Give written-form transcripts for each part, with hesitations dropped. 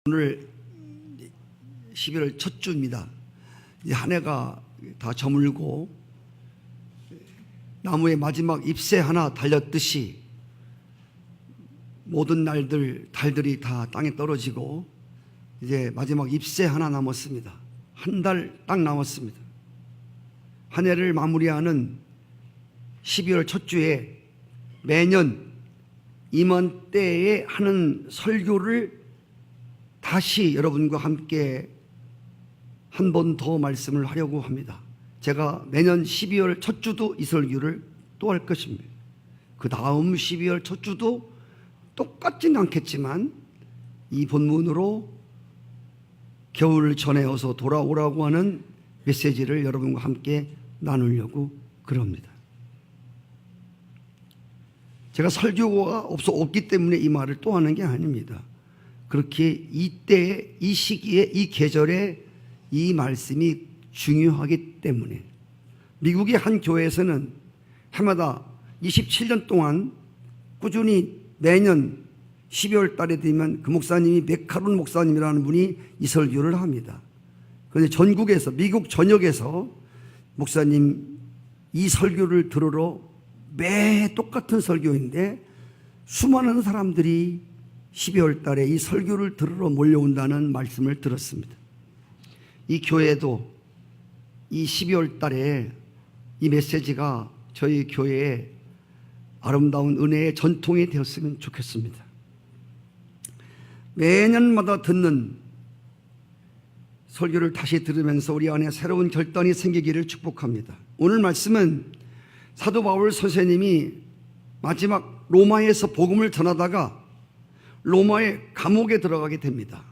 오늘 11월 첫 주입니다. 한 해가 다 저물고 나무의 마지막 잎새 하나 달렸듯이 모든 달들이 다 땅에 떨어지고 이제 마지막 잎새 하나 남았습니다. 한 달 딱 남았습니다. 한 해를 마무리하는 12월 첫 주에 매년 이맘때에 하는 설교를 다시 여러분과 함께 한 번 더 말씀을 하려고 합니다. 제가 매년 12월 첫 주도 이 설교를 또 할 것입니다. 그 다음 12월 첫 주도 똑같지는 않겠지만 이 본문으로 겨울 전에 어서 돌아오라고 하는 메시지를 여러분과 함께 나누려고 그럽니다. 제가 설교가 없기 때문에 이 말을 또 하는 게 아닙니다. 그렇게 이때에, 이 시기에, 이 계절에 이 말씀이 중요하기 때문에 미국의 한 교회에서는 해마다 27년 동안 꾸준히 매년 12월 달에 되면 그 목사님이 맥카론 목사님이라는 분이 이 설교를 합니다. 그런데 전국에서, 미국 전역에서 목사님 이 설교를 들으러 매 똑같은 설교인데 수많은 사람들이 12월 달에 이 설교를 들으러 몰려온다는 말씀을 들었습니다. 이 교회도 이 12월 달에 이 메시지가 저희 교회의 아름다운 은혜의 전통이 되었으면 좋겠습니다. 매년마다 듣는 설교를 다시 들으면서 우리 안에 새로운 결단이 생기기를 축복합니다. 오늘 말씀은 사도 바울 선생님이 마지막 로마에서 복음을 전하다가 로마의 감옥에 들어가게 됩니다.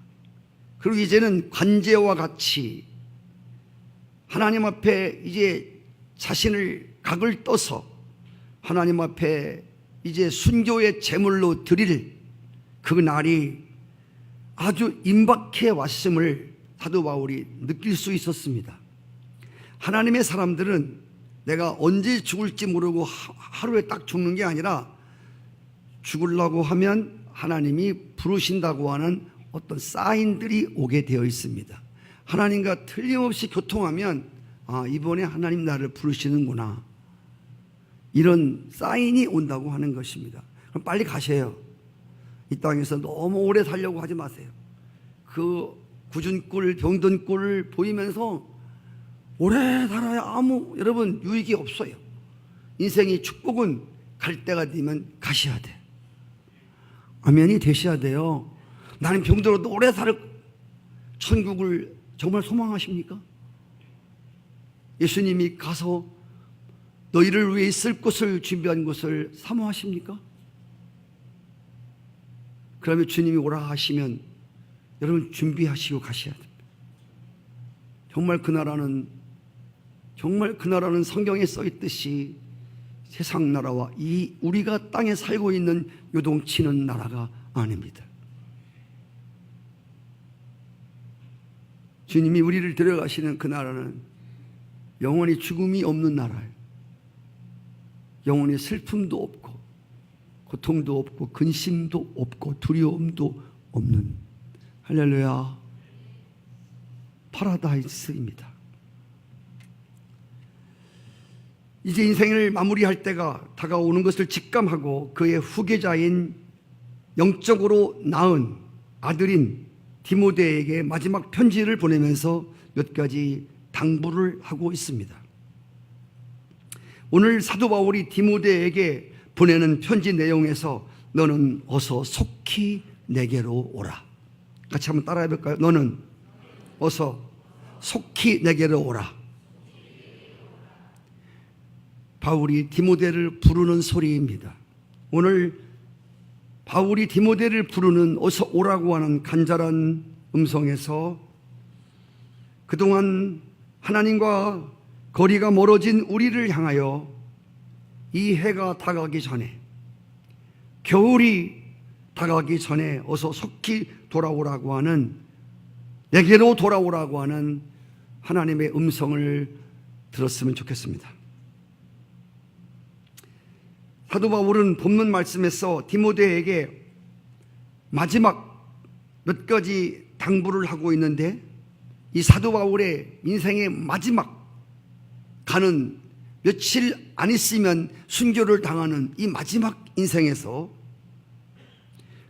그리고 이제는 관제와 같이 하나님 앞에 이제 자신을 각을 떠서 하나님 앞에 이제 순교의 제물로 드릴 그 날이 아주 임박해 왔음을 사도 바울이 느낄 수 있었습니다. 하나님의 사람들은 내가 언제 죽을지 모르고 하루에 딱 죽는 게 아니라 죽으려고 하면 하나님이 부르신다고 하는 어떤 사인들이 오게 되어 있습니다. 하나님과 틀림없이 교통하면 이번에 하나님 나를 부르시는구나, 이런 사인이 온다고 하는 것입니다. 그럼 빨리 가세요. 이 땅에서 너무 오래 살려고 하지 마세요. 그 굳은 꿀, 병든 꿀을 보이면서 오래 살아야 여러분 유익이 없어요. 인생의 축복은 갈 때가 되면 가셔야 돼. 아멘이 되셔야 돼요. 나는 병들어도 오래 살 천국을 정말 소망하십니까? 예수님이 가서 너희를 위해 있을 곳을 준비한 곳을 사모하십니까? 그러면 주님이 오라 하시면 여러분 준비하시고 가셔야 됩니다. 정말 그 나라는 성경에 써 있듯이 세상 나라와 이 우리가 땅에 살고 있는 요동치는 나라가 아닙니다. 주님이 우리를 데려가시는 그 나라는 영원히 죽음이 없는 나라예요. 영원히 슬픔도 없고 고통도 없고 근심도 없고 두려움도 없는, 할렐루야, 파라다이스입니다. 이제 인생을 마무리할 때가 다가오는 것을 직감하고 그의 후계자인 영적으로 낳은 아들인 디모데에게 마지막 편지를 보내면서 몇 가지 당부를 하고 있습니다. 오늘 사도 바울이 디모데에게 보내는 편지 내용에서 너는 어서 속히 내게로 오라. 같이 한번 따라해 볼까요? 너는 어서 속히 내게로 오라. 바울이 디모데를 부르는 소리입니다. 오늘 바울이 디모데를 부르는 어서 오라고 하는 간절한 음성에서 그동안 하나님과 거리가 멀어진 우리를 향하여 이 해가 다가가기 전에, 겨울이 다가가기 전에 어서 속히 돌아오라고 하는, 내게로 돌아오라고 하는 하나님의 음성을 들었으면 좋겠습니다. 사도 바울은 본문 말씀에서 디모데에게 마지막 몇 가지 당부를 하고 있는데, 이 사도 바울의 인생의 마지막 가는 며칠 안 있으면 순교를 당하는 이 마지막 인생에서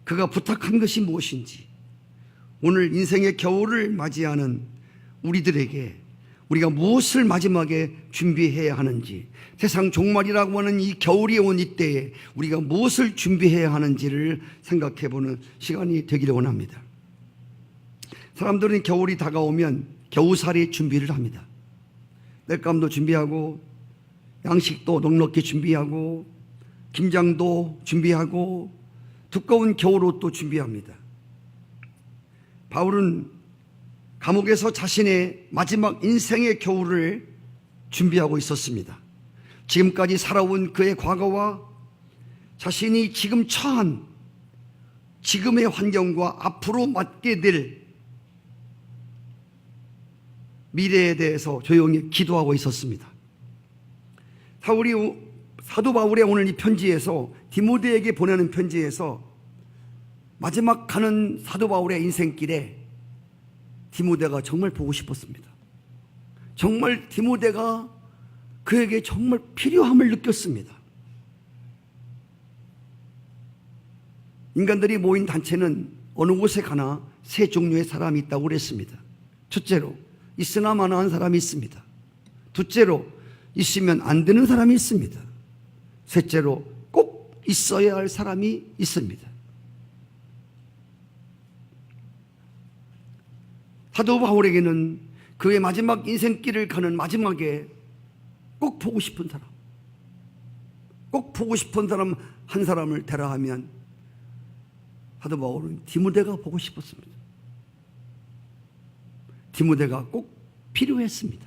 그가 부탁한 것이 무엇인지, 오늘 인생의 겨울을 맞이하는 우리들에게 우리가 무엇을 마지막에 준비해야 하는지, 세상 종말이라고 하는 이 겨울이 온 이때에 우리가 무엇을 준비해야 하는지를 생각해 보는 시간이 되기를 원합니다. 사람들은 겨울이 다가오면 겨우살이 준비를 합니다. 땔감도 준비하고, 양식도 넉넉히 준비하고, 김장도 준비하고, 두꺼운 겨울옷도 준비합니다. 바울은 감옥에서 자신의 마지막 인생의 겨울을 준비하고 있었습니다. 지금까지 살아온 그의 과거와 자신이 지금 처한 지금의 환경과 앞으로 맞게 될 미래에 대해서 조용히 기도하고 있었습니다. 사도 바울의 오늘 이 편지에서, 디모데에게 보내는 편지에서 마지막 가는 사도 바울의 인생길에 디모데가 정말 보고 싶었습니다. 정말 디모데가 그에게 정말 필요함을 느꼈습니다. 인간들이 모인 단체는 어느 곳에 가나 세 종류의 사람이 있다고 그랬습니다. 첫째로, 있으나 마나한 사람이 있습니다. 둘째로, 있으면 안 되는 사람이 있습니다. 셋째로, 꼭 있어야 할 사람이 있습니다. 사도 바울에게는 그의 마지막 인생길을 가는 마지막에 꼭 보고 싶은 사람, 꼭 보고 싶은 사람 한 사람을 대라 하면 사도 바울은 디모데가 보고 싶었습니다. 디모데가 꼭 필요했습니다.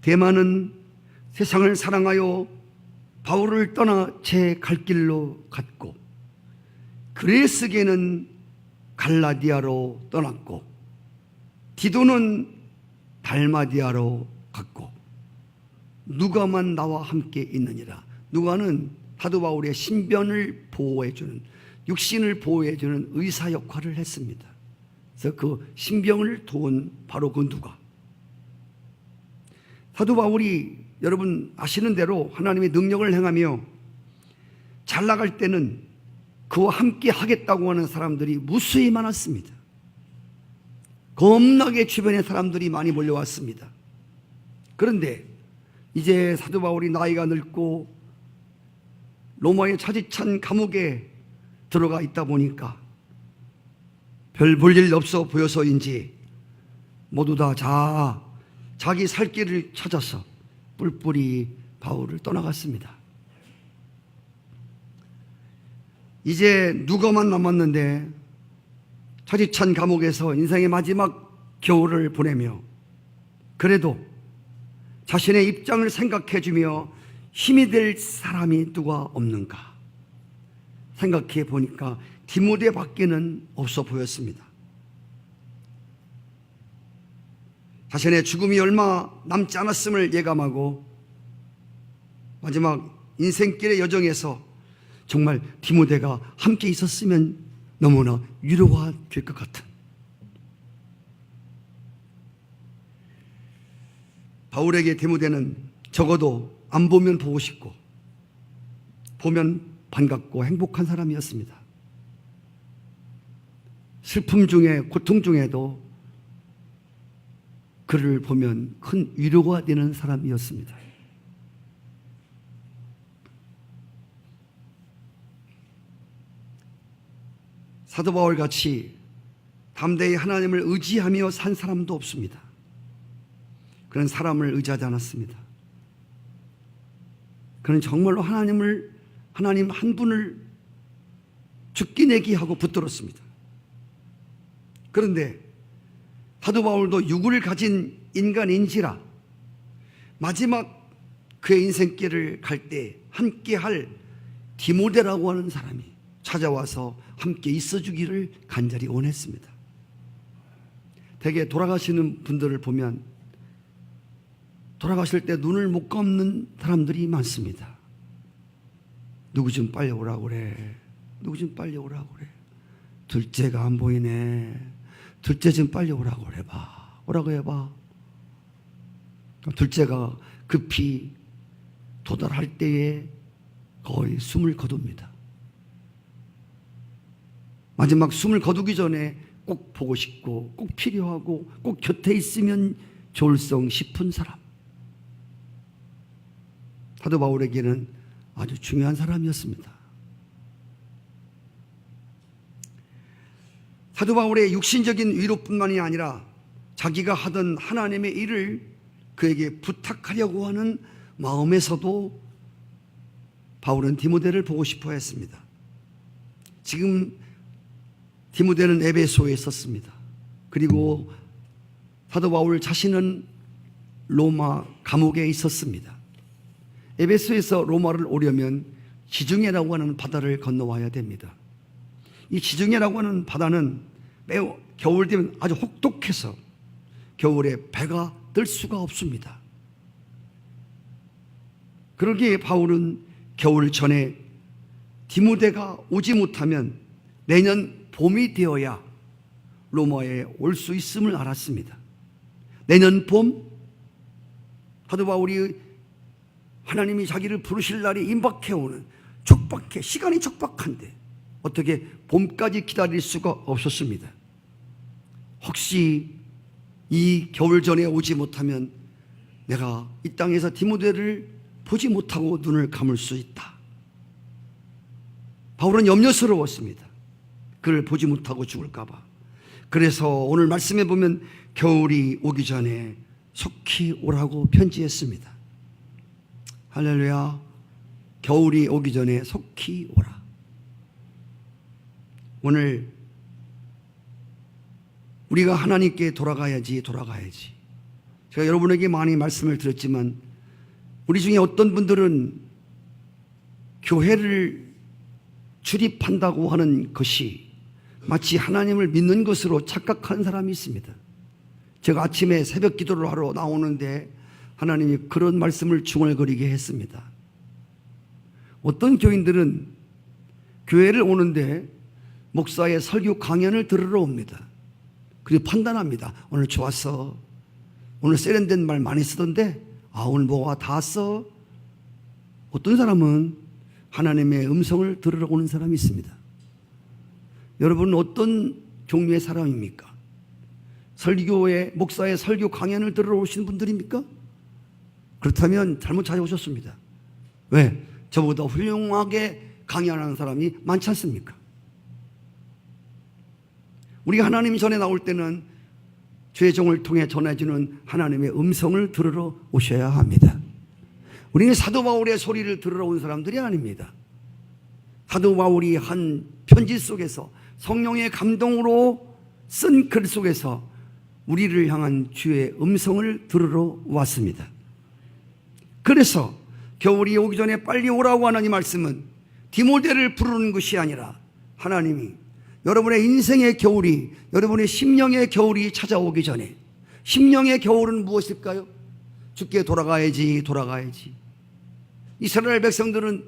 데마는 세상을 사랑하여 바울을 떠나 제 갈 길로 갔고, 그레스게는 갈라디아로 떠났고, 디도는 달마디아로 갔고, 누가만 나와 함께 있느니라. 누가는 사도 바울의 신변을 보호해주는, 육신을 보호해주는 의사 역할을 했습니다. 그래서 그 신병을 도운 바로 그 누가. 사도 바울이 여러분 아시는 대로 하나님의 능력을 행하며 잘 나갈 때는 그와 함께 하겠다고 하는 사람들이 무수히 많았습니다. 겁나게 주변에 사람들이 많이 몰려왔습니다. 그런데 이제 사도 바울이 나이가 늙고 로마의 차디찬 감옥에 들어가 있다 보니까 별 볼 일 없어 보여서인지 모두 다 자기 살 길을 찾아서 뿔뿔이 바울을 떠나갔습니다. 이제 누가만 남았는데 차디찬 감옥에서 인생의 마지막 겨울을 보내며, 그래도 자신의 입장을 생각해주며 힘이 될 사람이 누가 없는가 생각해 보니까 디모데 밖에는 없어 보였습니다. 자신의 죽음이 얼마 남지 않았음을 예감하고 마지막 인생길의 여정에서 정말 디모데가 함께 있었으면 너무나 위로가 될 것 같은, 바울에게 디모데는 적어도 안 보면 보고 싶고 보면 반갑고 행복한 사람이었습니다. 슬픔 중에, 고통 중에도 그를 보면 큰 위로가 되는 사람이었습니다. 사도 바울 같이 담대히 하나님을 의지하며 산 사람도 없습니다. 그는 사람을 의지하지 않았습니다. 그는 정말로 하나님 한 분을 죽기 내기 하고 붙들었습니다. 그런데 사도 바울도 육을 가진 인간인지라 마지막 그의 인생길을 갈 때 함께 할 디모데라고 하는 사람이 찾아와서 함께 있어주기를 간절히 원했습니다. 대개 돌아가시는 분들을 보면 돌아가실 때 눈을 못 감는 사람들이 많습니다. 누구 좀 빨리 오라고 그래. 누구 좀 빨리 오라고 그래. 둘째가 안 보이네. 둘째 좀 빨리 오라고 해봐. 오라고 해봐. 둘째가 급히 도달할 때에 거의 숨을 거둡니다. 마지막 숨을 거두기 전에 꼭 보고 싶고 꼭 필요하고 꼭 곁에 있으면 좋을성 싶은 사람. 사도 바울에게는 아주 중요한 사람이었습니다. 사도 바울의 육신적인 위로뿐만이 아니라 자기가 하던 하나님의 일을 그에게 부탁하려고 하는 마음에서도 바울은 디모데를 보고 싶어 했습니다. 지금 디모데는 에베소에 있었습니다. 그리고 사도 바울 자신은 로마 감옥에 있었습니다. 에베소에서 로마를 오려면 지중해라고 하는 바다를 건너와야 됩니다. 이 지중해라고 하는 바다는 매우 겨울 되면 아주 혹독해서 겨울에 배가 뜰 수가 없습니다. 그러기에 바울은 겨울 전에 디모데가 오지 못하면 내년 봄이 되어야 로마에 올 수 있음을 알았습니다. 내년 봄, 사도 바울이 하나님이 자기를 부르실 날이 임박해 오는 촉박해, 시간이 촉박한데 어떻게 봄까지 기다릴 수가 없었습니다. 혹시 이 겨울 전에 오지 못하면 내가 이 땅에서 디모데를 보지 못하고 눈을 감을 수 있다. 바울은 염려스러웠습니다. 그를 보지 못하고 죽을까 봐. 그래서 오늘 말씀해 보면 겨울이 오기 전에 속히 오라고 편지했습니다. 할렐루야. 겨울이 오기 전에 속히 오라. 오늘 우리가 하나님께 돌아가야지. 제가 여러분에게 많이 말씀을 드렸지만 우리 중에 어떤 분들은 교회를 출입한다고 하는 것이 마치 하나님을 믿는 것으로 착각하는 사람이 있습니다. 제가 아침에 새벽 기도를 하러 나오는데 하나님이 그런 말씀을 중얼거리게 했습니다. 어떤 교인들은 교회를 오는데 목사의 설교 강연을 들으러 옵니다. 그리고 판단합니다. 오늘 좋았어. 오늘 세련된 말 많이 쓰던데 오늘 뭐가 다 써. 어떤 사람은 하나님의 음성을 들으러 오는 사람이 있습니다. 여러분은 어떤 종류의 사람입니까? 설교의 목사의 설교 강연을 들으러 오시는 분들입니까? 그렇다면 잘못 찾아오셨습니다. 왜? 저보다 훌륭하게 강연하는 사람이 많지 않습니까? 우리가 하나님 전에 나올 때는 주의 종을 통해 전해주는 하나님의 음성을 들으러 오셔야 합니다. 우리는 사도 바울의 소리를 들으러 온 사람들이 아닙니다. 사도 바울이 한 편지 속에서 성령의 감동으로 쓴 글 속에서 우리를 향한 주의 음성을 들으러 왔습니다. 그래서 겨울이 오기 전에 빨리 오라고 하는 이 말씀은 디모데를 부르는 것이 아니라 하나님이 여러분의 인생의 겨울이, 여러분의 심령의 겨울이 찾아오기 전에, 심령의 겨울은 무엇일까요? 주께 돌아가야지. 이스라엘 백성들은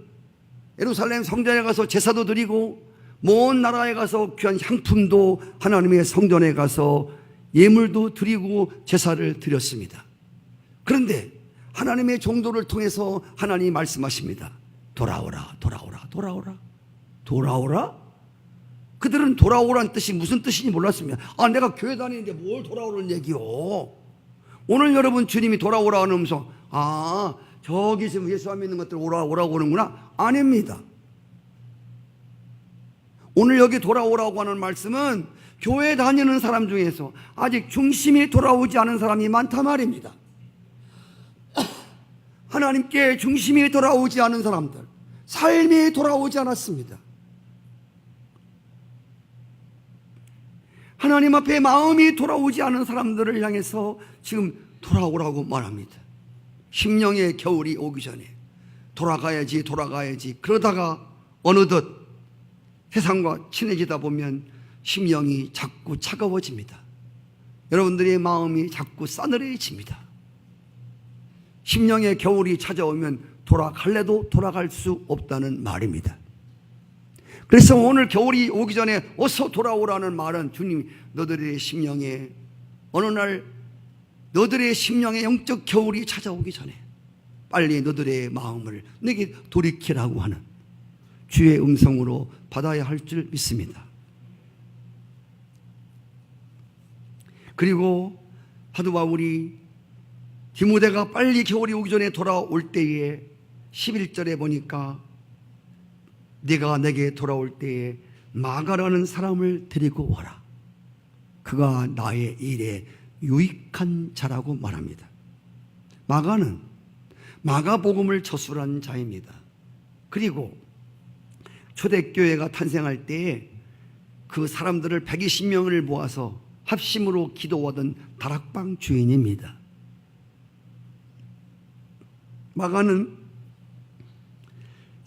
예루살렘 성전에 가서 제사도 드리고 먼 나라에 가서 귀한 향품도 하나님의 성전에 가서 예물도 드리고 제사를 드렸습니다. 그런데 하나님의 종도를 통해서 하나님이 말씀하십니다. 돌아오라. 그들은 돌아오라는 뜻이 무슨 뜻인지 몰랐습니다. 내가 교회 다니는데 뭘 돌아오라는 얘기요. 오늘 여러분 주님이 돌아오라는 음성, 저기 지금 예수 안 믿는 것들 오라고 하는구나. 아닙니다. 오늘 여기 돌아오라고 하는 말씀은 교회 다니는 사람 중에서 아직 중심이 돌아오지 않은 사람이 많단 말입니다. 하나님께 중심이 돌아오지 않은 사람들, 삶이 돌아오지 않았습니다. 하나님 앞에 마음이 돌아오지 않은 사람들을 향해서 지금 돌아오라고 말합니다. 심령의 겨울이 오기 전에 돌아가야지. 그러다가 어느덧 세상과 친해지다 보면 심령이 자꾸 차가워집니다. 여러분들의 마음이 자꾸 싸늘해집니다. 심령의 겨울이 찾아오면 돌아갈래도 돌아갈 수 없다는 말입니다. 그래서 오늘 겨울이 오기 전에 어서 돌아오라는 말은 주님이 너희들의 심령에 어느 날 너희들의 심령에 영적 겨울이 찾아오기 전에 빨리 너희들의 마음을 내게 돌이키라고 하는 주의 음성으로 받아야 할 줄 믿습니다. 그리고 사도 바울이 디모데가 빨리 겨울이 오기 전에 돌아올 때에 11절에 보니까 네가 내게 돌아올 때에 마가라는 사람을 데리고 와라. 그가 나의 일에 유익한 자라고 말합니다. 마가는 마가복음을 저술한 자입니다. 그리고 초대교회가 탄생할 때에 그 사람들을 120명을 모아서 합심으로 기도하던 다락방 주인입니다. 마가는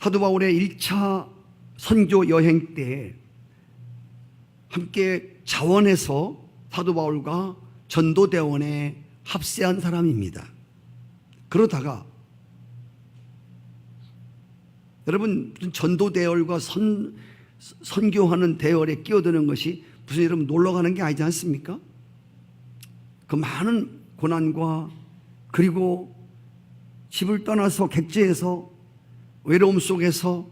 사도 바울의 1차 선교 여행 때 함께 자원해서 사도 바울과 전도대원에 합세한 사람입니다. 그러다가 여러분 전도대열과 선교하는 대열에 끼어드는 것이 무슨 여러분 놀러 가는 게 아니지 않습니까? 그 많은 고난과 그리고 집을 떠나서 객지에서 외로움 속에서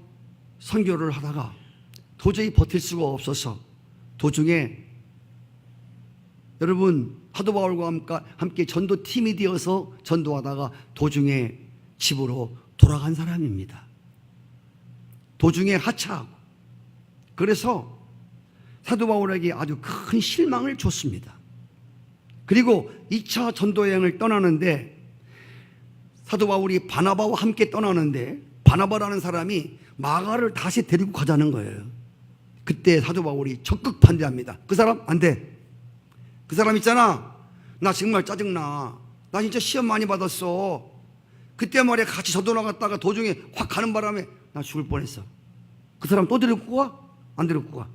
선교를 하다가 도저히 버틸 수가 없어서 도중에 여러분 사도 바울과 함께 전도팀이 되어서 전도하다가 도중에 집으로 돌아간 사람입니다. 도중에 하차하고 그래서 사도 바울에게 아주 큰 실망을 줬습니다. 그리고 2차 전도여행을 떠나는데 사도 바울이 바나바와 함께 떠나는데 바나바라는 사람이 마가를 다시 데리고 가자는 거예요. 그때 사도 바울이 적극 반대합니다. 그 사람 안 돼. 그 사람 있잖아. 나 정말 짜증나. 나 진짜 시험 많이 받았어. 그때 말이야 같이 저도 나갔다가 도중에 확 가는 바람에 나 죽을 뻔했어. 그 사람 또 데리고 가? 안 데리고 가.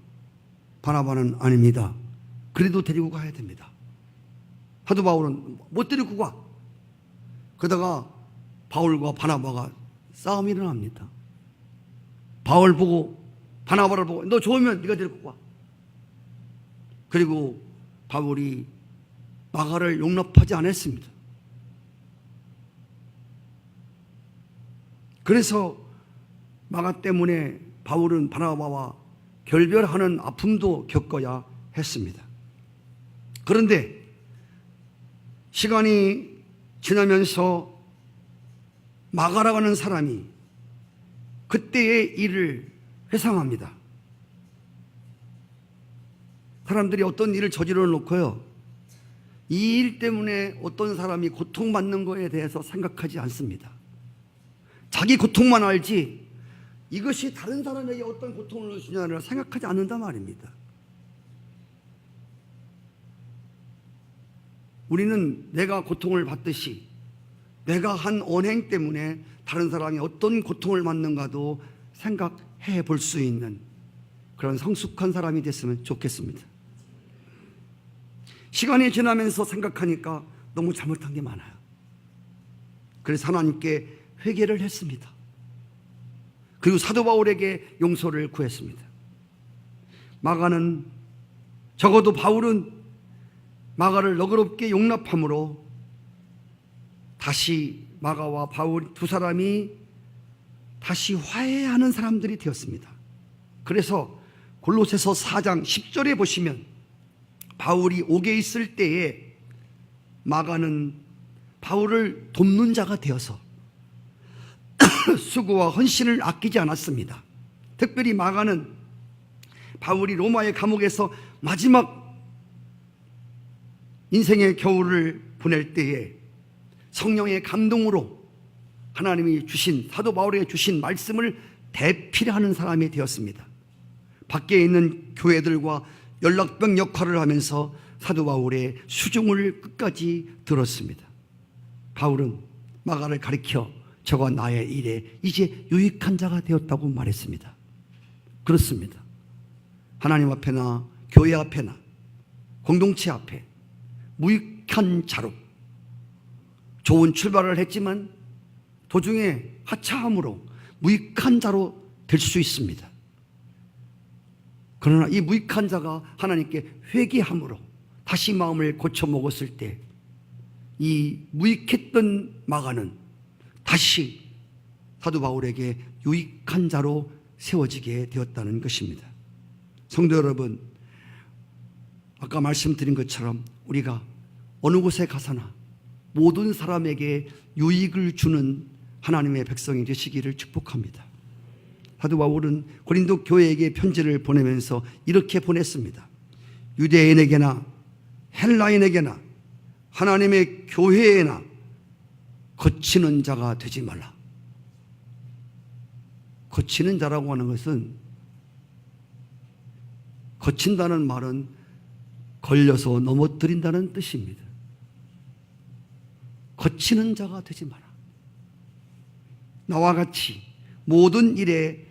바나바는 아닙니다. 그래도 데리고 가야 됩니다. 사도 바울은 못 데리고 가. 그러다가 바울과 바나바가 싸움이 일어납니다. 바울 보고 바나바를 보고 너 좋으면 네가 데리고 가. 그리고 바울이 마가를 용납하지 않았습니다. 그래서 마가 때문에 바울은 바나바와 결별하는 아픔도 겪어야 했습니다. 그런데 시간이 지나면서 마가라고 하는 사람이 그때의 일을 회상합니다. 사람들이 어떤 일을 저질러 놓고요, 이 일 때문에 어떤 사람이 고통받는 것에 대해서 생각하지 않습니다. 자기 고통만 알지 이것이 다른 사람에게 어떤 고통을 주냐를 생각하지 않는단 말입니다. 우리는 내가 고통을 받듯이 내가 한 언행 때문에 다른 사람이 어떤 고통을 받는가도 생각해 볼 수 있는 그런 성숙한 사람이 됐으면 좋겠습니다. 시간이 지나면서 생각하니까 너무 잘못한 게 많아요. 그래서 하나님께 회개를 했습니다. 그리고 사도 바울에게 용서를 구했습니다. 마가는 적어도 바울은 마가를 너그럽게 용납함으로 다시 마가와 바울 두 사람이 다시 화해하는 사람들이 되었습니다. 그래서 골로새서 4장 10절에 보시면 바울이 옥에 있을 때에 마가는 바울을 돕는 자가 되어서 수고와 헌신을 아끼지 않았습니다. 특별히 마가는 바울이 로마의 감옥에서 마지막 인생의 겨울을 보낼 때에 성령의 감동으로 하나님이 주신 사도 바울에게 주신 말씀을 대필하는 사람이 되었습니다. 밖에 있는 교회들과 연락병 역할을 하면서 사도 바울의 수종을 끝까지 들었습니다. 바울은 마가를 가리켜 저가 나의 일에 이제 유익한 자가 되었다고 말했습니다. 그렇습니다. 하나님 앞에나 교회 앞에나 공동체 앞에 무익한 자로 좋은 출발을 했지만 도중에 하차함으로 무익한 자로 될 수 있습니다. 그러나 이 무익한 자가 하나님께 회개함으로 다시 마음을 고쳐 먹었을 때 이 무익했던 마가는 다시 사도 바울에게 유익한 자로 세워지게 되었다는 것입니다. 성도 여러분, 아까 말씀드린 것처럼 우리가 어느 곳에 가서나 모든 사람에게 유익을 주는 하나님의 백성이 되시기를 축복합니다. 사도 바울은 고린도 교회에게 편지를 보내면서 이렇게 보냈습니다. 유대인에게나 헬라인에게나 하나님의 교회에나 거치는 자가 되지 말라. 거치는 자라고 하는 것은, 거친다는 말은 걸려서 넘어뜨린다는 뜻입니다. 거치는 자가 되지 마라. 나와 같이 모든 일에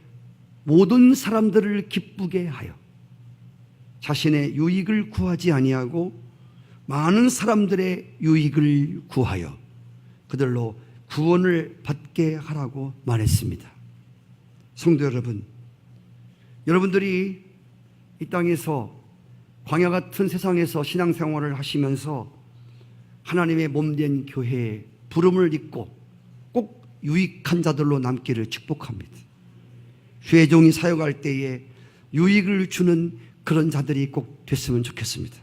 모든 사람들을 기쁘게 하여 자신의 유익을 구하지 아니하고 많은 사람들의 유익을 구하여 그들로 구원을 받게 하라고 말했습니다. 성도 여러분, 여러분들이 이 땅에서 광야 같은 세상에서 신앙생활을 하시면서 하나님의 몸된 교회에 부름을 입고 꼭 유익한 자들로 남기를 축복합니다. 주의 종이 사역할 때에 유익을 주는 그런 자들이 꼭 됐으면 좋겠습니다.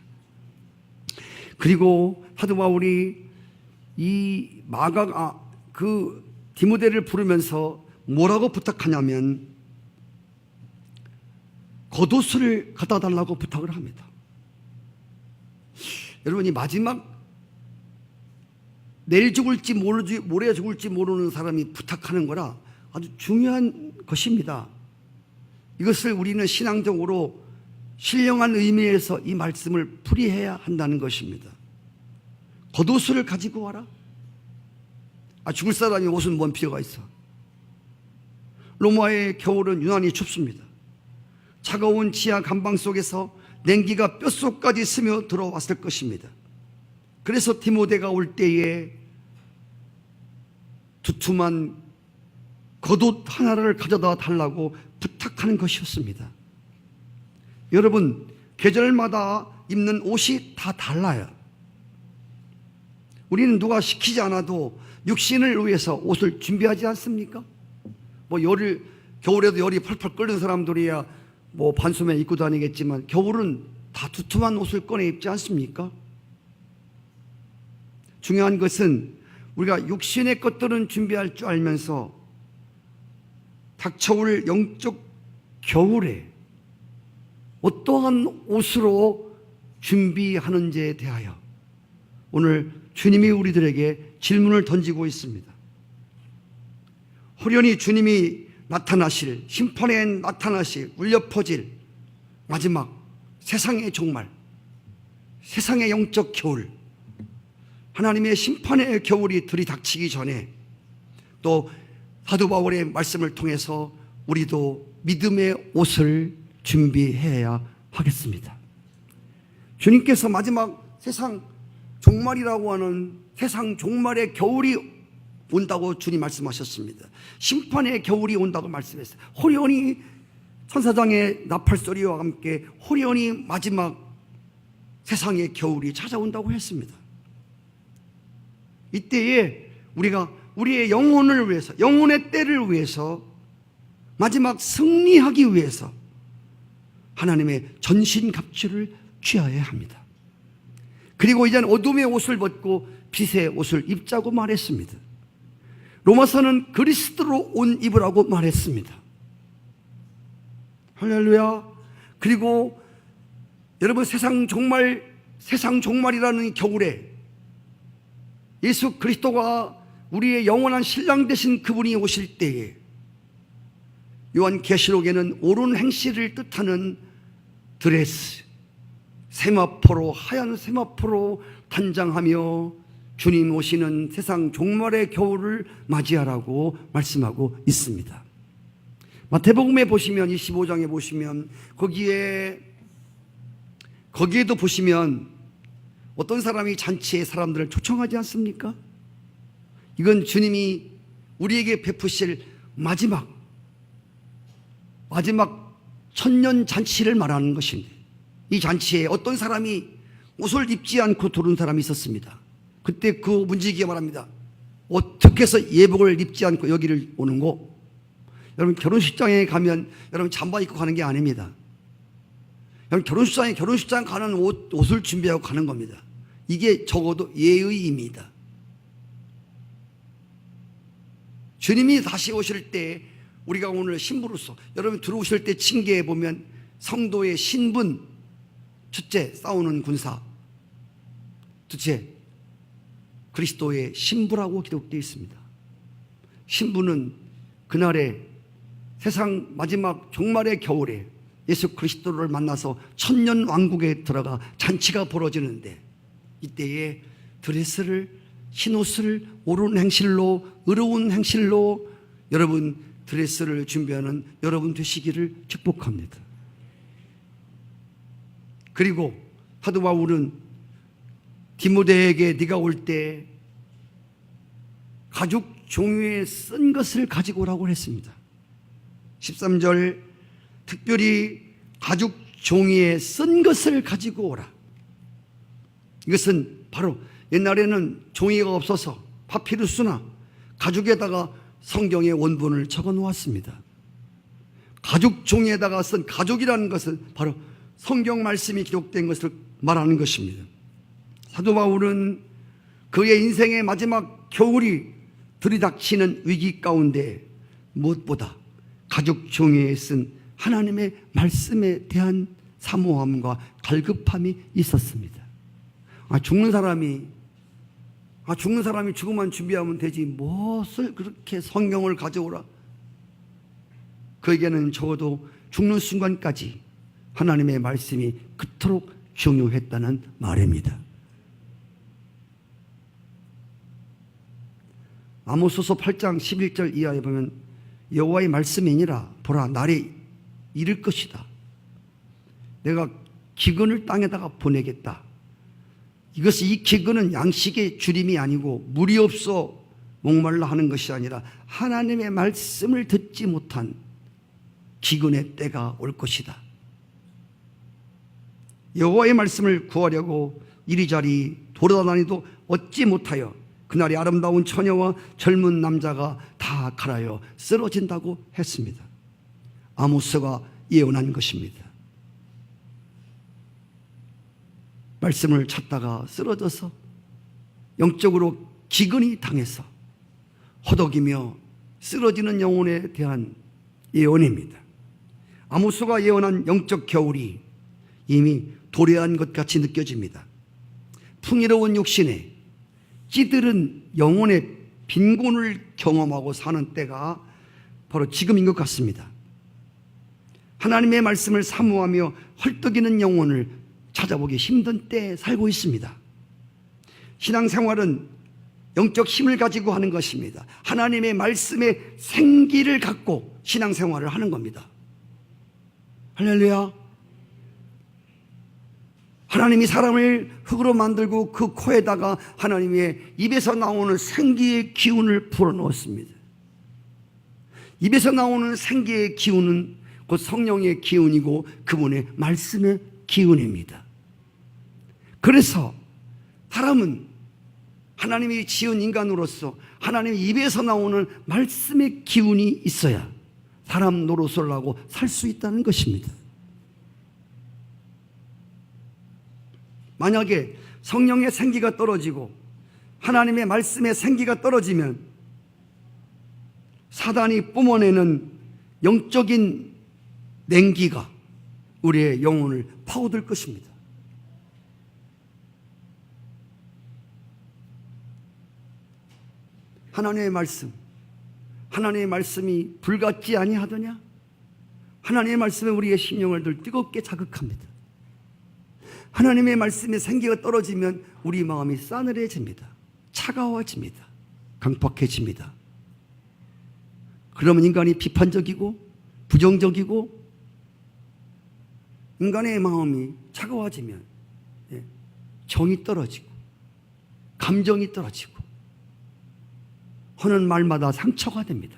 그리고 사도 바울이 이 디모데를 부르면서 뭐라고 부탁하냐면 겉옷을 갖다 달라고 부탁을 합니다. 여러분, 이 마지막 내일 죽을지 모레 죽을지 모르는 사람이 부탁하는 거라 아주 중요한 것입니다. 이것을 우리는 신앙적으로 신령한 의미에서 이 말씀을 풀이해야 한다는 것입니다. 겉옷을 가지고 와라? 죽을 사람이 옷은 뭔 필요가 있어? 로마의 겨울은 유난히 춥습니다. 차가운 지하 감방 속에서 냉기가 뼛속까지 스며 들어왔을 것입니다. 그래서 디모데가 올 때에 두툼한 겉옷 하나를 가져다 달라고 부탁하는 것이었습니다. 여러분, 계절마다 입는 옷이 다 달라요. 우리는 누가 시키지 않아도 육신을 위해서 옷을 준비하지 않습니까? 겨울에도 열이 펄펄 끓는 사람들이야 반소매 입고 다니겠지만 겨울은 다 두툼한 옷을 꺼내 입지 않습니까? 중요한 것은 우리가 육신의 것들은 준비할 줄 알면서 닥쳐올 영적 겨울에 어떠한 옷으로 준비하는지에 대하여 오늘 주님이 우리들에게 질문을 던지고 있습니다. 호련히 주님이 나타나실, 심판에 나타나실, 울려 퍼질 마지막 세상의 종말, 세상의 영적 겨울, 하나님의 심판의 겨울이 들이닥치기 전에 또 사도 바울의 말씀을 통해서 우리도 믿음의 옷을 준비해야 하겠습니다. 주님께서 마지막 세상 종말이라고 하는 세상 종말의 겨울이 온다고 주님 말씀하셨습니다. 심판의 겨울이 온다고 말씀했어요. 호련히 천사장의 나팔소리와 함께 호련히 마지막 세상의 겨울이 찾아온다고 했습니다. 이때에 우리가 우리의 영혼을 위해서, 영혼의 때를 위해서, 마지막 승리하기 위해서 하나님의 전신갑주를 취하여야 합니다. 그리고 이제는 어둠의 옷을 벗고 빛의 옷을 입자고 말했습니다. 로마서는 그리스도로 옷 입으라고 말했습니다. 할렐루야. 그리고 여러분, 세상 종말이라는 겨울에 예수 그리스도가 우리의 영원한 신랑 되신 그분이 오실 때에 요한계시록에는 옳은 행실을 뜻하는 드레스, 세마포로, 하얀 세마포로 단장하며 주님 오시는 세상 종말의 겨울을 맞이하라고 말씀하고 있습니다. 마태복음에 보시면 25장에 보시면 거기에도 보시면 어떤 사람이 잔치에 사람들을 초청하지 않습니까? 이건 주님이 우리에게 베푸실 마지막 천년 잔치를 말하는 것입니다. 이 잔치에 어떤 사람이 옷을 입지 않고 들어온 사람이 있었습니다. 그때 그 문지기가 말합니다. 어떻게 해서 예복을 입지 않고 여기를 오는고? 여러분, 결혼식장에 가면 여러분 잠바 입고 가는 게 아닙니다. 여러분, 결혼식장 가는 옷을 준비하고 가는 겁니다. 이게 적어도 예의입니다. 주님이 다시 오실 때 우리가 오늘 신부로서 여러분 들어오실 때 징계에 보면 성도의 신분, 첫째 싸우는 군사, 둘째 그리스도의 신부라고 기록되어 있습니다. 신부는 그날에 세상 마지막 종말의 겨울에 예수 그리스도를 만나서 천년 왕국에 들어가 잔치가 벌어지는데, 이때에 드레스를, 흰옷을 옳은 행실로, 의로운 행실로 여러분 드레스를 준비하는 여러분 되시기를 축복합니다. 그리고 사도 바울은 디모데에게 네가 올 때 가죽 종이에 쓴 것을 가지고 오라고 했습니다. 13절, 특별히 가죽 종이에 쓴 것을 가지고 오라. 이것은 바로 옛날에는 종이가 없어서 파피루스나 가죽에다가 성경의 원본을 적어 놓았습니다. 가죽 종이에다가 쓴 가죽이라는 것은 바로 성경 말씀이 기록된 것을 말하는 것입니다. 사도 바울은 그의 인생의 마지막 겨울이 들이닥치는 위기 가운데 무엇보다 가죽 종이에 쓴 하나님의 말씀에 대한 사모함과 갈급함이 있었습니다. 죽는 사람이 죽음만 준비하면 되지 무엇을 그렇게 성경을 가져오라. 그에게는 적어도 죽는 순간까지 하나님의 말씀이 그토록 중요했다는 말입니다. 아모스서 8장 11절 이하에 보면 여호와의 말씀이니라. 보라, 날이 이를 것이다. 내가 기근을 땅에다가 보내겠다. 이 기근은 양식의 주림이 아니고 물이 없어 목말라 하는 것이 아니라 하나님의 말씀을 듣지 못한 기근의 때가 올 것이다. 여호와의 말씀을 구하려고 이리저리 돌아다니도 얻지 못하여 그날이 아름다운 처녀와 젊은 남자가 다 갈아여 쓰러진다고 했습니다. 아모스가 예언한 것입니다. 말씀을 찾다가 쓰러져서 영적으로 기근이 당해서 허덕이며 쓰러지는 영혼에 대한 예언입니다. 아모스가 예언한 영적 겨울이 이미 도래한 것 같이 느껴집니다. 풍요로운 육신에 찌들은 영혼의 빈곤을 경험하고 사는 때가 바로 지금인 것 같습니다. 하나님의 말씀을 사모하며 헐떡이는 영혼을 찾아보기 힘든 때에 살고 있습니다. 신앙생활은 영적 힘을 가지고 하는 것입니다. 하나님의 말씀에 생기를 갖고 신앙생활을 하는 겁니다. 할렐루야. 하나님이 사람을 흙으로 만들고 그 코에다가 하나님의 입에서 나오는 생기의 기운을 불어넣었습니다. 입에서 나오는 생기의 기운은 곧 성령의 기운이고 그분의 말씀의 기운입니다. 그래서 사람은 하나님이 지은 인간으로서 하나님의 입에서 나오는 말씀의 기운이 있어야 사람 노릇을 하고 살 수 있다는 것입니다. 만약에 성령의 생기가 떨어지고 하나님의 말씀의 생기가 떨어지면 사단이 뿜어내는 영적인 냉기가 우리의 영혼을 파고들 것입니다. 하나님의 말씀이 불같지 아니하더냐? 하나님의 말씀에 우리의 심령을 늘 뜨겁게 자극합니다. 하나님의 말씀에 생기가 떨어지면 우리 마음이 싸늘해집니다. 차가워집니다. 강팍해집니다. 그러면 인간이 비판적이고 부정적이고 인간의 마음이 차가워지면 정이 떨어지고 감정이 떨어지고 하는 말마다 상처가 됩니다.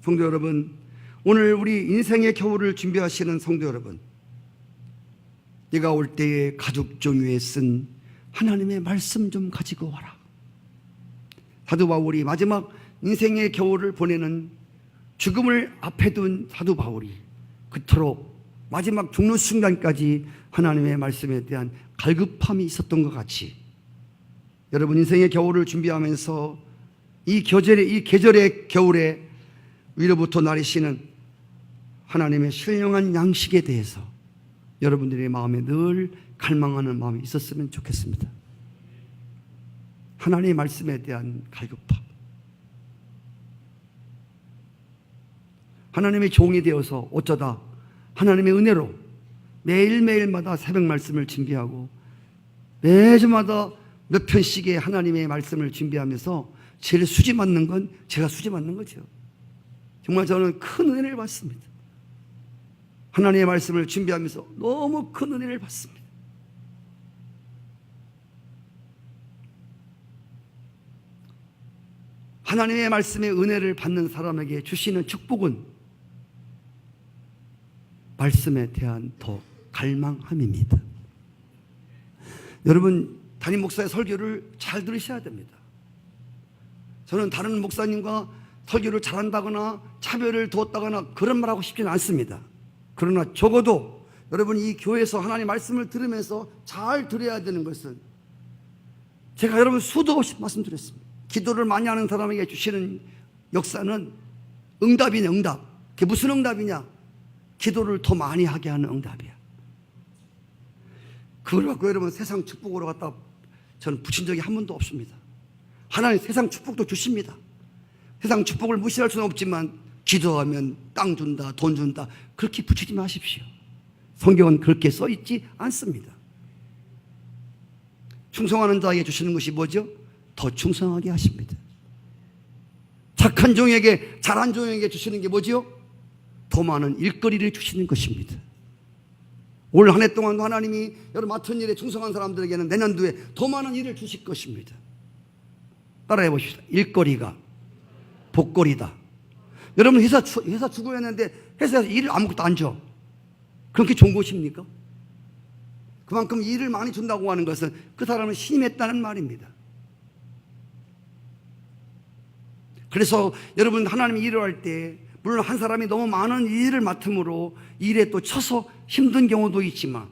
성도 여러분, 오늘 우리 인생의 겨울을 준비하시는 성도 여러분, 네가 올 때에 가죽 종이에 쓴 하나님의 말씀 좀 가지고 와라. 사도 바울이 마지막 인생의 겨울을 보내는 죽음을 앞에 둔 사도 바울이 그토록 마지막 죽는 순간까지 하나님의 말씀에 대한 갈급함이 있었던 것 같이, 여러분 인생의 겨울을 준비하면서 이 계절의 겨울에 위로부터 내리시는 하나님의 신령한 양식에 대해서 여러분들의 마음에 늘 갈망하는 마음이 있었으면 좋겠습니다. 하나님의 말씀에 대한 갈급함, 하나님의 종이 되어서 어쩌다 하나님의 은혜로 매일매일마다 새벽 말씀을 준비하고 매주마다 몇 편씩의 하나님의 말씀을 준비하면서 제일 수지 맞는 건 제가 수지 맞는 거죠. 정말 저는 큰 은혜를 받습니다. 하나님의 말씀을 준비하면서 너무 큰 은혜를 받습니다. 하나님의 말씀의 은혜를 받는 사람에게 주시는 축복은 말씀에 대한 더 갈망함입니다. 여러분, 담임 목사의 설교를 잘 들으셔야 됩니다. 저는 다른 목사님과 설교를 잘한다거나 차별을 두었다거나 그런 말하고 싶지는 않습니다. 그러나 적어도 여러분 이 교회에서 하나님 말씀을 들으면서 잘 들어야 되는 것은, 제가 여러분 수도 없이 말씀드렸습니다. 기도를 많이 하는 사람에게 주시는 역사는 응답이네, 응답. 그게 무슨 응답이냐? 기도를 더 많이 하게 하는 응답이야. 그걸 갖고 여러분 세상 축복으로 갖다 저는 붙인 적이 한 번도 없습니다. 하나님 세상 축복도 주십니다. 세상 축복을 무시할 수는 없지만 기도하면 땅 준다, 돈 준다, 그렇게 붙이지 마십시오. 성경은 그렇게 써 있지 않습니다. 충성하는 자에게 주시는 것이 뭐죠? 더 충성하게 하십니다. 착한 종에게, 잘한 종에게 주시는 게 뭐죠? 더 많은 일거리를 주시는 것입니다. 올 한 해 동안도 하나님이 여러분 맡은 일에 충성한 사람들에게는 내년도에 더 많은 일을 주실 것입니다. 따라해 보십시다. 일거리가 복거리다. 여러분 회사 주고했는데 회사에서 일을 아무것도 안 줘. 그렇게 좋은 것입니까? 그만큼 일을 많이 준다고 하는 것은 그 사람은 신임했다는 말입니다. 그래서 여러분 하나님이 일을 할 때 물론 한 사람이 너무 많은 일을 맡음으로 일에 또 쳐서 힘든 경우도 있지만,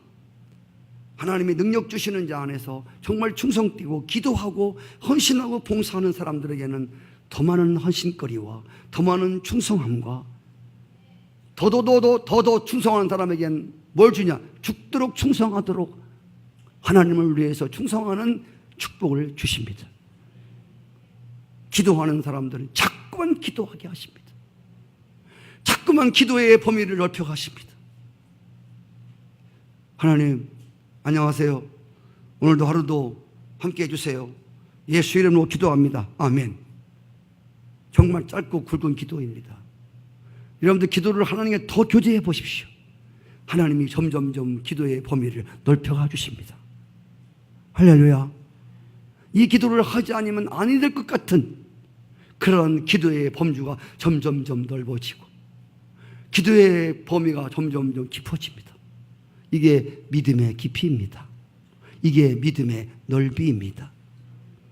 하나님이 능력 주시는 자 안에서 정말 충성되고 기도하고 헌신하고 봉사하는 사람들에게는 더 많은 헌신거리와 더 많은 충성함과 더더 충성하는 사람에게는 뭘 주냐? 죽도록 충성하도록 하나님을 위해서 충성하는 축복을 주십니다. 기도하는 사람들은 자꾸만 기도하게 하십니다. 자꾸만 기도의 범위를 넓혀 가십니다. 하나님 안녕하세요. 오늘도 하루도 함께 해주세요. 예수 이름으로 기도합니다. 아멘. 정말 짧고 굵은 기도입니다. 여러분들 기도를 하나님께 더 교제해 보십시오. 하나님이 점점점 기도의 범위를 넓혀가 주십니다. 할렐루야. 이 기도를 하지 않으면 아니 될 것 같은 그런 기도의 범주가 점점점 넓어지고 기도의 범위가 점점점 깊어집니다. 이게 믿음의 깊이입니다. 이게 믿음의 넓이입니다.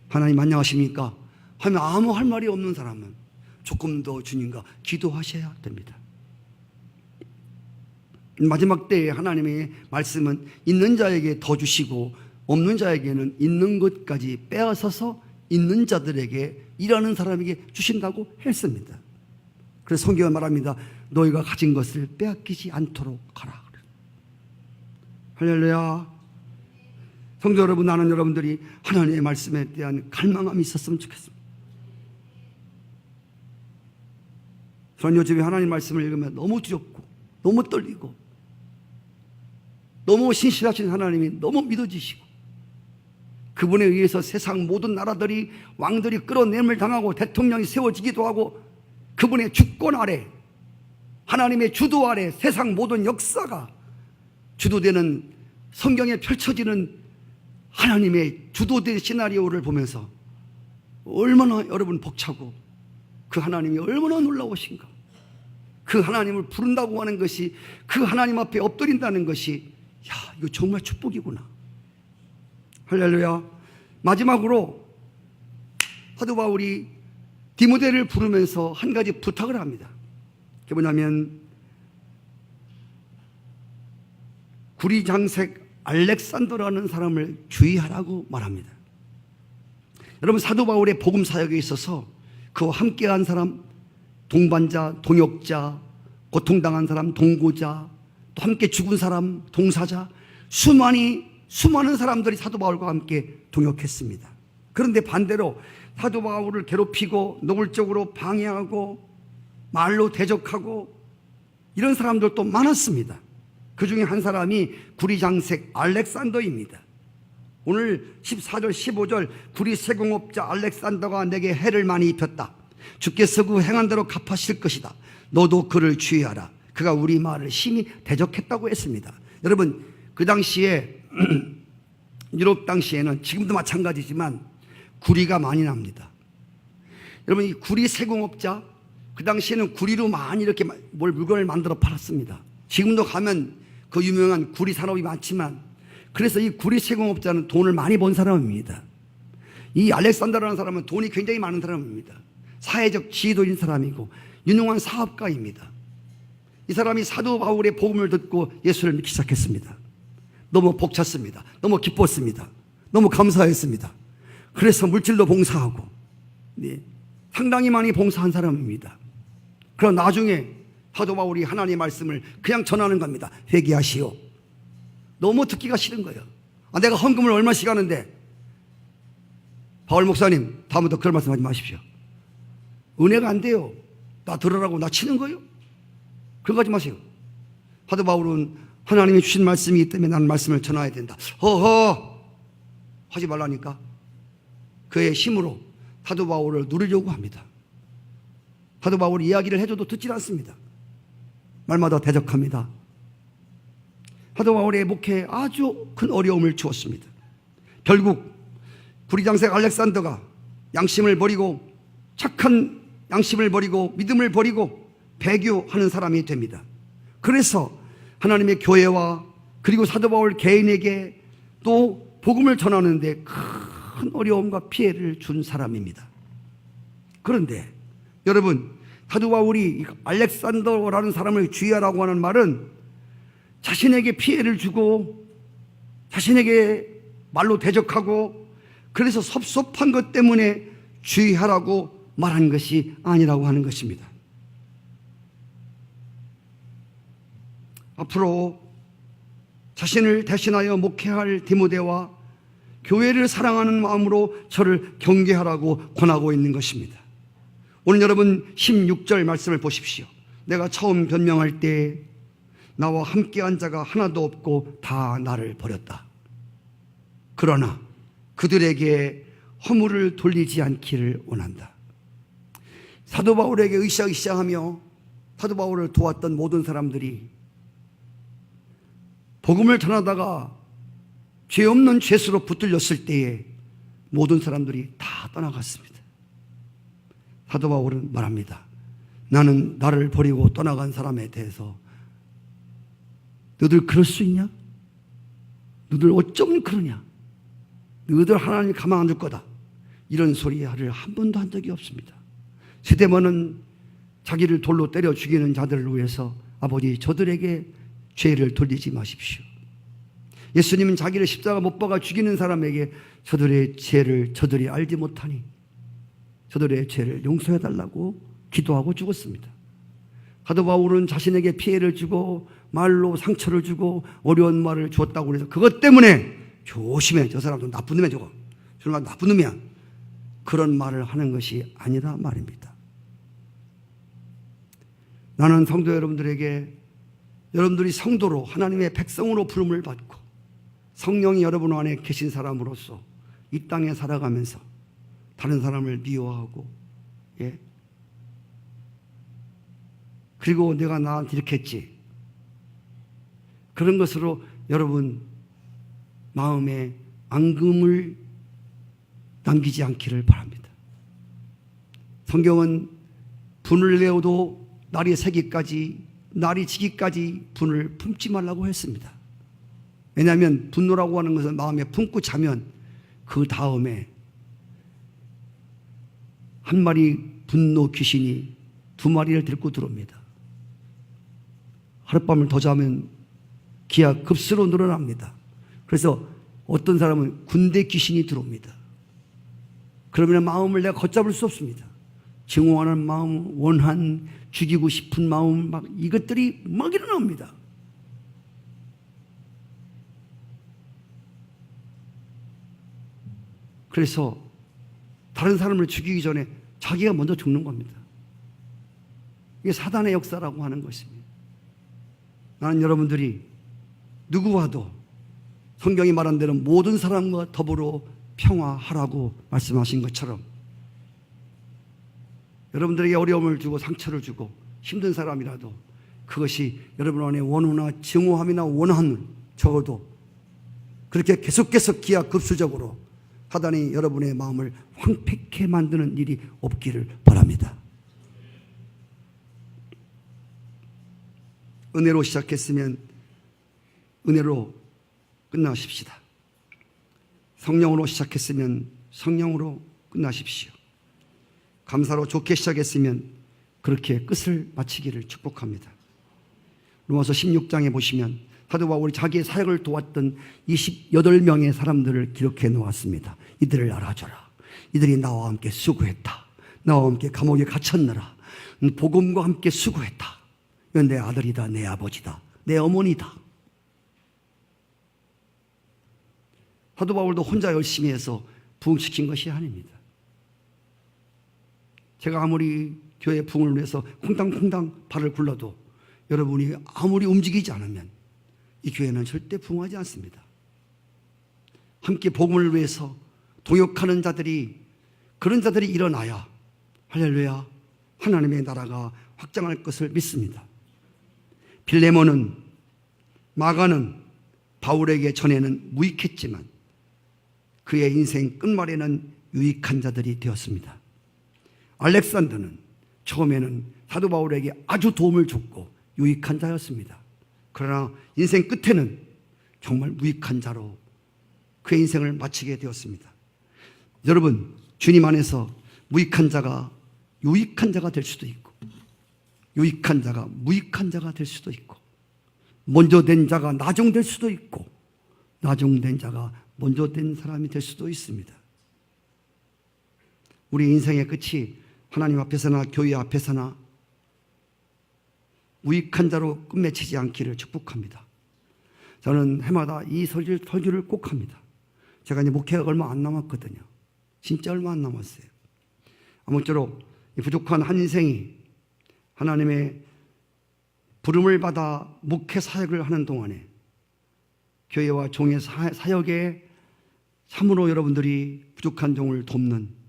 하나님 안녕하십니까? 하면 아무 할 말이 없는 사람은 조금 더 주님과 기도하셔야 됩니다. 마지막 때에 하나님의 말씀은 있는 자에게 더 주시고 없는 자에게는 있는 것까지 빼앗아서 있는 자들에게, 일하는 사람에게 주신다고 했습니다. 그래서 성경은 말합니다. 너희가 가진 것을 빼앗기지 않도록 하라. 할렐루야. 성도 여러분, 나는 여러분들이 하나님의 말씀에 대한 갈망함이 있었으면 좋겠습니다. 저는 요즘에 하나님 말씀을 읽으면 너무 두렵고 너무 떨리고 너무 신실하신 하나님이 너무 믿어지시고 그분에 의해서 세상 모든 나라들이, 왕들이 끌어내림을 당하고 대통령이 세워지기도 하고 그분의 주권 아래, 하나님의 주도 아래 세상 모든 역사가 주도되는, 성경에 펼쳐지는 하나님의 주도된 시나리오를 보면서 얼마나 여러분 벅차고 그 하나님이 얼마나 놀라우신가, 그 그 하나님을 부른다고 하는 것이, 그 하나님 앞에 엎드린다는 것이, 야, 이거 정말 축복이구나. 할렐루야. 마지막으로 사도 바울이 디모데를 부르면서 한 가지 부탁을 합니다. 그게 뭐냐면 구리장색 알렉산더라는 사람을 주의하라고 말합니다. 여러분, 사도 바울의 복음 사역에 있어서 그와 함께한 사람, 동반자, 동역자, 고통당한 사람, 동고자, 또 함께 죽은 사람, 동사자, 수많은 사람들이 사도 바울과 함께 동역했습니다. 그런데 반대로 사도 바울을 괴롭히고 노골적으로 방해하고 말로 대적하고 이런 사람들도 많았습니다. 그 중에 한 사람이 구리장색 알렉산더입니다. 오늘 14절 15절 구리 세공업자 알렉산더가 내게 해를 많이 입혔다. 주께서 그 행한 대로 갚으실 것이다. 너도 그를 주의하라. 그가 우리 말을 심히 대적했다고 했습니다. 여러분, 그 당시에 유럽 당시에는 지금도 마찬가지지만 구리가 많이 납니다. 여러분, 이 구리 세공업자, 그 당시에는 구리로 많이 이렇게 물건을 만들어 팔았습니다. 지금도 가면 그 유명한 구리 산업이 많지만, 그래서 이 구리 세공업자는 돈을 많이 번 사람입니다. 이 알렉산더라는 사람은 돈이 굉장히 많은 사람입니다. 사회적 지위도 있는 사람이고 유능한 사업가입니다. 이 사람이 사도 바울의 복음을 듣고 예수를 믿기 시작했습니다. 너무 벅찼습니다. 너무 기뻤습니다. 너무 감사했습니다. 그래서 물질도 봉사하고, 네, 상당히 많이 봉사한 사람입니다. 그럼 나중에 사도 바울이 하나님의 말씀을 그냥 전하는 겁니다. 회개하시오. 너무 듣기가 싫은 거예요. 내가 헌금을 얼마씩 하는데, 바울 목사님, 다음부터 그런 말씀 하지 마십시오. 은혜가 안 돼요. 나 들으라고 나 치는 거예요? 그런 거 하지 마세요. 사도 바울은 하나님이 주신 말씀이 있기 때문에 나는 말씀을 전해야 된다. 허허 하지 말라니까. 그의 힘으로 사도 바울을 누리려고 합니다. 사도 바울이 이야기를 해줘도 듣지 않습니다. 말마다 대적합니다. 사도 바울의 목회에 아주 큰 어려움을 주었습니다. 결국 구리장색 알렉산더가 양심을 버리고, 착한 양심을 버리고 믿음을 버리고 배교하는 사람이 됩니다. 그래서 하나님의 교회와 그리고 사도 바울 개인에게 또 복음을 전하는데 큰 어려움과 피해를 준 사람입니다. 그런데 여러분, 사도 바울이 알렉산더라는 사람을 주의하라고 하는 말은 자신에게 피해를 주고 자신에게 말로 대적하고 그래서 섭섭한 것 때문에 주의하라고 말한 것이 아니라고 하는 것입니다. 앞으로 자신을 대신하여 목회할 디모데와 교회를 사랑하는 마음으로 저를 경계하라고 권하고 있는 것입니다. 오늘 여러분 16절 말씀을 보십시오. 내가 처음 변명할 때 나와 함께한 자가 하나도 없고 다 나를 버렸다. 그러나 그들에게 허물을 돌리지 않기를 원한다. 사도 바울에게 으쌰으쌰하며 사도 바울을 도왔던 모든 사람들이 복음을 전하다가 죄 없는 죄수로 붙들렸을 때에 모든 사람들이 다 떠나갔습니다. 사도 바울은 말합니다. 나는 나를 버리고 떠나간 사람에 대해서 너들 그럴 수 있냐? 너들 어쩜 그러냐? 너희들 하나님 가만 안 둘 거다. 이런 소리를 한 번도 한 적이 없습니다. 스데반은 자기를 돌로 때려 죽이는 자들을 위해서 아버지 저들에게 죄를 돌리지 마십시오. 예수님은 자기를 십자가 못 박아 죽이는 사람에게 저들의 죄를 저들이 알지 못하니 저들의 죄를 용서해 달라고 기도하고 죽었습니다. 사도 바울은 자신에게 피해를 주고 말로 상처를 주고 어려운 말을 주었다고 해서 그것 때문에 조심해, 저 사람도 나쁜 놈이야, 저거 사람 나쁜 놈이야, 그런 말을 하는 것이 아니라 말입니다. 나는 성도 여러분들에게 여러분들이 성도로 하나님의 백성으로 부름을 받고 성령이 여러분 안에 계신 사람으로서 이 땅에 살아가면서 다른 사람을 미워하고, 예, 그리고 내가 나한테 이렇게 했지, 그런 것으로 여러분 마음에 앙금을 남기지 않기를 바랍니다. 성경은 분을 내어도 날이 새기까지, 날이 지기까지 분을 품지 말라고 했습니다. 왜냐하면 분노라고 하는 것은 마음에 품고 자면 그 다음에 한 마리 분노 귀신이 두 마리를 데리고 들어옵니다. 하룻밤을 더 자면 기하 급수로 늘어납니다. 그래서 어떤 사람은 군대 귀신이 들어옵니다. 그러면 마음을 내가 걷잡을 수 없습니다. 증오하는 마음, 원한, 죽이고 싶은 마음, 막 이것들이 막 일어납니다. 그래서 다른 사람을 죽이기 전에 자기가 먼저 죽는 겁니다. 이게 사단의 역사라고 하는 것입니다. 나는 여러분들이 누구와도 성경이 말한 대로 모든 사람과 더불어 평화하라고 말씀하신 것처럼 여러분들에게 어려움을 주고 상처를 주고 힘든 사람이라도 그것이 여러분 안에 원호나 증오함이나 원한은 적어도 그렇게 계속해서 기하급수적으로 사단이 여러분의 마음을 황폐케 만드는 일이 없기를 바랍니다. 은혜로 시작했으면 은혜로 끝나십시다. 성령으로 시작했으면 성령으로 끝나십시오. 감사로 좋게 시작했으면 그렇게 끝을 마치기를 축복합니다. 로마서 16장에 보시면 사도 바울이 자기의 사역을 도왔던 28명의 사람들을 기록해 놓았습니다. 이들을 알아줘라. 이들이 나와 함께 수고했다. 나와 함께 감옥에 갇혔느라 복음과 함께 수고했다. 이건 내 아들이다, 내 아버지다, 내 어머니다. 사도 바울도 혼자 열심히 해서 부흥시킨 것이 아닙니다. 제가 아무리 교회 부흥을 위해서 콩당콩당 발을 굴러도 여러분이 아무리 움직이지 않으면 이 교회는 절대 부흥하지 않습니다. 함께 복음을 위해서 동역하는 자들이, 그런 자들이 일어나야 할렐루야 하나님의 나라가 확장할 것을 믿습니다. 빌레몬은, 마가는 바울에게 전에는 무익했지만 그의 인생 끝말에는 유익한 자들이 되었습니다. 알렉산더는 처음에는 사도 바울에게 아주 도움을 줬고 유익한 자였습니다. 그러나 인생 끝에는 정말 무익한 자로 그의 인생을 마치게 되었습니다. 여러분, 주님 안에서 무익한 자가 유익한 자가 될 수도 있고 유익한 자가 무익한 자가 될 수도 있고 먼저 된 자가 나중될 수도 있고 나중된 자가 먼저 된 사람이 될 수도 있습니다. 우리 인생의 끝이 하나님 앞에서나 교회 앞에서나 무익한 자로 끝맺히지 않기를 축복합니다. 저는 해마다 이 설교를 꼭 합니다. 제가 이제 목회가 얼마 안 남았거든요. 진짜 얼마 안 남았어요. 아무쪼록 부족한 한 인생이 하나님의 부름을 받아 목회 사역을 하는 동안에 교회와 종의 사역에 참으로 여러분들이 부족한 종을 돕는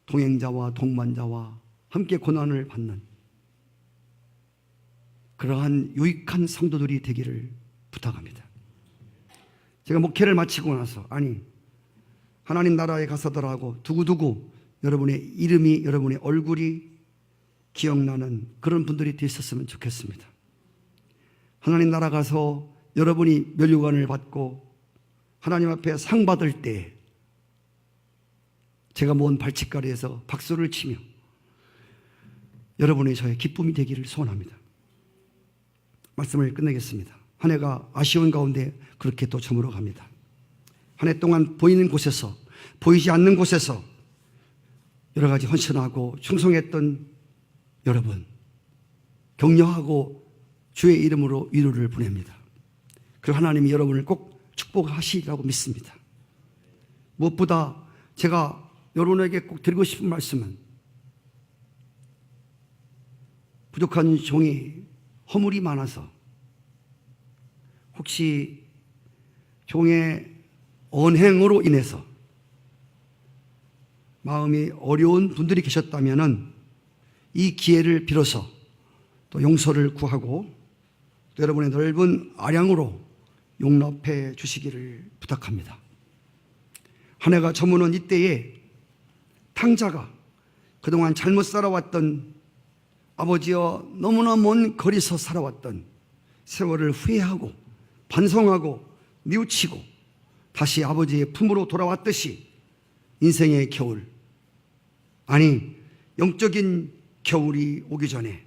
동행자와 동반자와 함께 고난을 받는 그러한 유익한 성도들이 되기를 부탁합니다. 제가 목회를 마치고 나서 하나님 나라에 가서더라고 두고두고 여러분의 이름이, 여러분의 얼굴이 기억나는 그런 분들이 되셨으면 좋겠습니다. 하나님 나라 가서 여러분이 면류관을 받고 하나님 앞에 상 받을 때 제가 모은 발치가리에서 박수를 치며 여러분의 저의 기쁨이 되기를 소원합니다. 말씀을 끝내겠습니다. 한 해가 아쉬운 가운데 그렇게 또 저물어 갑니다. 한 해 동안 보이는 곳에서 보이지 않는 곳에서 여러 가지 헌신하고 충성했던 여러분 격려하고 주의 이름으로 위로를 보냅니다. 그리고 하나님이 여러분을 꼭 축복하시리라고 믿습니다. 무엇보다 제가 여러분에게 꼭 드리고 싶은 말씀은 부족한 종이 허물이 많아서 혹시 종의 언행으로 인해서 마음이 어려운 분들이 계셨다면 이 기회를 빌어서 또 용서를 구하고 또 여러분의 넓은 아량으로 용납해 주시기를 부탁합니다. 한 해가 저무는 이때에 탕자가 그동안 잘못 살아왔던 아버지와 너무나 먼 거리서 살아왔던 세월을 후회하고 반성하고 뉘우치고 다시 아버지의 품으로 돌아왔듯이 인생의 겨울, 아니 영적인 겨울이 오기 전에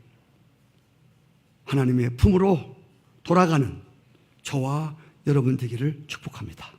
하나님의 품으로 돌아가는 저와 여러분 되기를 축복합니다.